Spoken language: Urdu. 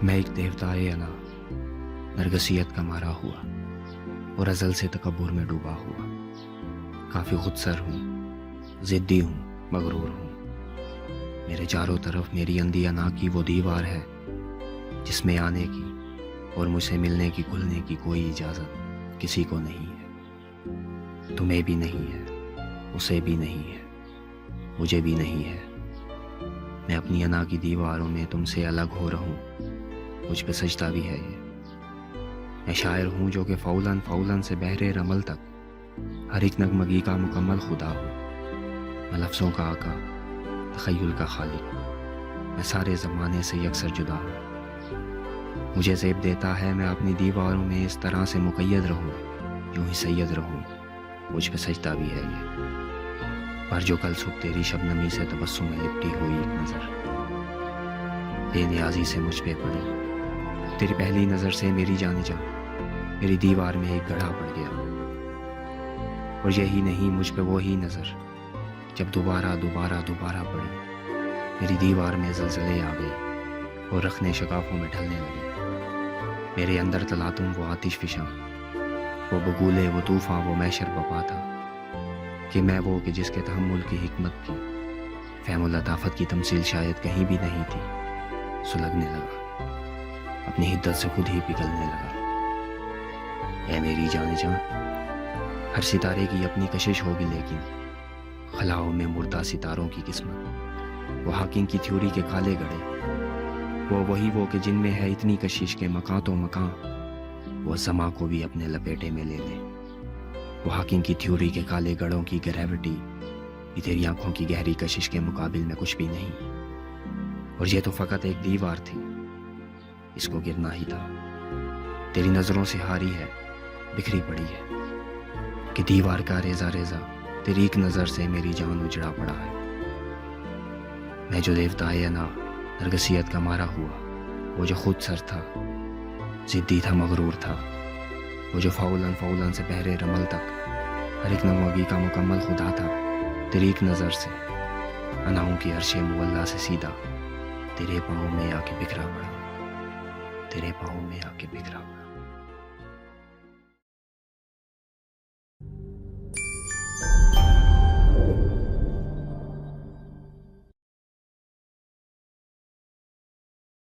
میں ایک دیوتائے انا نرگسیت کا مارا ہوا اور ازل سے تکبر میں ڈوبا ہوا، کافی خود سر ہوں، ضدی ہوں، مغرور ہوں۔ میرے چاروں طرف میری اندھی انا کی وہ دیوار ہے جس میں آنے کی اور مجھ سے ملنے کی کھلنے کی کوئی اجازت کسی کو نہیں ہے۔ تمہیں بھی نہیں ہے، اسے بھی نہیں ہے، مجھے بھی نہیں ہے۔ میں اپنی انا کی دیواروں میں تم سے الگ ہو رہوں، مجھ پہ سجدہ بھی ہے یہ۔ میں شاعر ہوں جو کہ فولاً فولاً سے بحر رمل تک ہر ایک نغمگی کا مکمل خدا ہوں۔ میں لفظوں کا آقا، تخیل کا خالق، میں سارے زمانے سے یکسر جدا ہوں۔ مجھے زیب دیتا ہے میں اپنی دیواروں میں اس طرح سے مقید رہوں، یوں ہی سید رہوں، مجھ پہ سجدہ بھی ہے یہ۔ پر جو کل صبح تیری شبنمی سے تبسم میں لپٹی ہوئی ایک نظر بے نیازی سے مجھ پہ پڑی، تیری پہلی نظر سے میری جان میری دیوار میں ایک گڑھا پڑ گیا۔ اور یہی نہیں، مجھ پہ وہی نظر جب دوبارہ پڑی، میری دیوار میں زلزلے آ گئے اور رخنے شکافوں میں ڈھلنے لگے۔ میرے اندر تلاتم وہ آتش فشاں، وہ بگولے، وہ طوفان، وہ محشر بپا تھا کہ میں وہ کہ جس کے تحمل کی حکمت کی، فہم و لطافت کی تمثیل شاید کہیں بھی نہیں تھی، سلگنے لگا، اپنی حدت سے خود ہی پگھلنے لگا۔ اے میری جان جان، ہر ستارے کی اپنی کشش ہوگی، لیکن خلاؤں میں مردہ ستاروں کی قسمت، وہ ہاکنگ کی تھیوری کے کالے گڑھے، وہ کہ جن میں ہے اتنی کشش کے مکان تو مکان وہ زماں کو بھی اپنے لپیٹے میں لے لے۔ وہ ہاکنگ کی تھیوری کے کالے گڑھوں کی گریوٹی یہ تیری آنکھوں کی گہری کشش کے مقابل میں کچھ بھی نہیں، اور یہ تو فقط ایک دیوار تھی، اس کو گرنا ہی تھا۔ تیری نظروں سے ہاری ہے، بکھری پڑی ہے کہ دیوار کا ریزہ ریزہ تیری ایک نظر سے میری جان اجڑا پڑا ہے۔ میں جو دیوتائے انا نرگسیت کا مارا ہوا، وہ جو خود سر تھا، ضدی تھا، مغرور تھا، وہ جو فولاً فولاً سے بحر رمل تک ہر ایک نغمگی کا مکمل خدا تھا، تیری ایک نظر سے اناؤں کی عرش مولا سے سیدھا تیرے پاؤں میں آ کے بکھرا پڑا، تیرے پاؤں میں آ کے بکھرا پڑا۔